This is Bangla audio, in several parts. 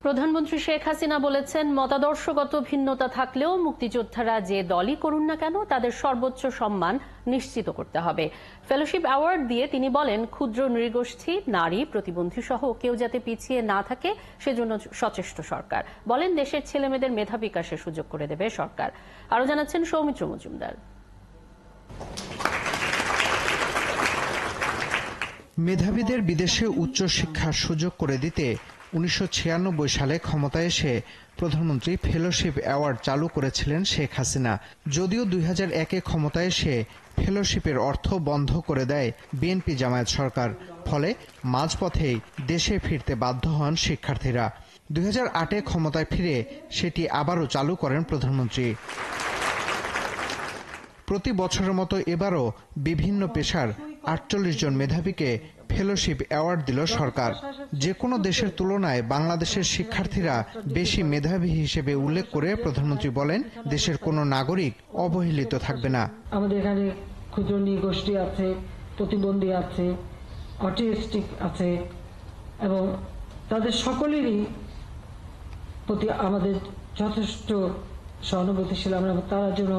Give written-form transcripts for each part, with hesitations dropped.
প্রধানমন্ত্রী শেখ হাসিনা বলেছেন, মতাদর্শগত ভিন্নতা থাকলেও মুক্তিযোদ্ধারা যে দলই করুন না কেন তাদের সর্বোচ্চ সম্মান নিশ্চিত করতে হবে। ফেলোশিপ অ্যাওয়ার্ড দিয়ে তিনি বলেন, ক্ষুদ্র নৃগোষ্ঠী, নারী, প্রতিবন্ধী সহ কেউ যাতে পিছিয়ে না থাকে সেজন্য সচেষ্ট সরকার। বলেন, দেশের ছেলেমেয়েদের মেধা বিকাশের সুযোগ করে দেবে সরকার। আরো জানাচ্ছেন সৌমিত্র মজুমদার। মেধাবীদের বিদেশে উচ্চশিক্ষার সুযোগ করে দিতে ১৯৯৬ সালে ক্ষমতায় এসে প্রধানমন্ত্রী ফেলোশিপ অ্যাওয়ার্ড চালু করেছিলেন শেখ হাসিনা। যদিও ২০০১-এ ক্ষমতায় এসে ফেলোশিপের অর্থ বন্ধ করে দেয় বিএনপি জামায়াত সরকার। ফলে মাঝপথেই দেশে ফিরতে বাধ্য হন শিক্ষার্থীরা। ২০০৮-এ ক্ষমতায় ফিরে সেটি আবারও চালু করেন প্রধানমন্ত্রী। প্রতি বছরের মতো এবারও বিভিন্ন পেশার ৪৮ জন মেধাবীকে ফেলোশিপ অ্যাওয়ার্ড দিল সরকার। যে কোনো দেশের তুলনায় বাংলাদেশের শিক্ষার্থীরা বেশি মেধাবী হিসেবে উল্লেখ করে প্রধানমন্ত্রী বলেন, দেশের কোনো নাগরিক অবহেলিত থাকবে না। আমাদের এখানে ক্ষুদ্র নৃগোষ্ঠী আছে, প্রতিবন্ধী আছে, অটিস্টিক আছে এবং তাদের সকলেরই প্রতি আমাদের যথেষ্ট সহানুভূতিশীল। আমরা তারা যেন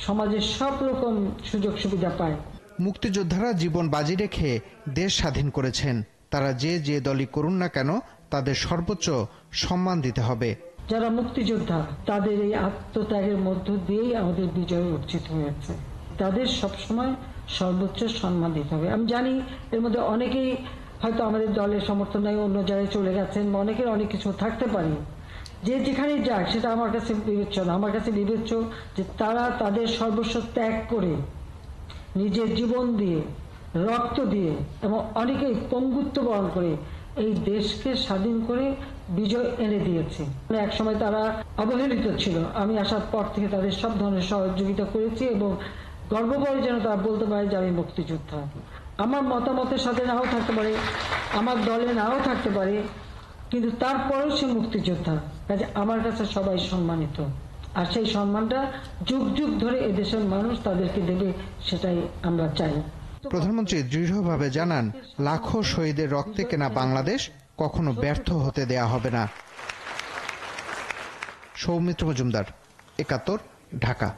সমাজের সব রকম সুযোগ সুবিধা পায়। মুক্তিযোদ্ধারা জীবন বাজি রেখে দেশ স্বাধীন করেছেন। তারা যে দলই করুন না কেন তাদের সর্বোচ্চ সম্মান দিতে হবে। যারা মুক্তিযোদ্ধা তাদের এই আত্মত্যাগের মধ্য দিয়েই আমাদের বিজয় অর্জিত হয়েছে। তাদের সবসময় সর্বোচ্চ সম্মান দিতে হবে। আমি জানি এর মধ্যে অনেকেই হয়তো আমাদের দলের সমর্থন নাই, অন্য জায়গায় চলে গেছেন, অনেকের অনেক কিছু থাকতে পারে। যে যেখানে যাক সেটা আমার কাছে বিবেচ্য না। আমার কাছে বিবেচ্য যে তারা তাদের সর্বস্ব ত্যাগ করে, নিজের জীবন দিয়ে, রক্ত দিয়ে এবং অনেকেই পঙ্গুত্ব বরণ করে এই দেশকে স্বাধীন করে বিজয় এনে দিয়েছে। এক সময় তারা অবহেলিত ছিল। আমি আসার পর থেকে তাদের সব ধরনের সহযোগিতা করেছি এবং গর্ব করে যেন তারা বলতে পারে যে আমি মুক্তিযোদ্ধা। আমার মতামতের সাথে নাও থাকতে পারে, আমার দলে নাও থাকতে পারে, কিন্তু তারপরেও সে মুক্তিযোদ্ধা। কাজে আমার কাছে সবাই সম্মানিত, আর সেই সম্মানটা যুগ যুগ ধরে এদেশের মানুষ তাদেরকে দেবে, সেটাই আমরা চাই। প্রধানমন্ত্রী দৃঢ়ভাবে জানান, লাখো শহীদের রক্তে কেনা বাংলাদেশ কখনো ব্যর্থ হতে দেয়া হবে না। সৌমিত্র মজুমদার, ৭১, ঢাকা।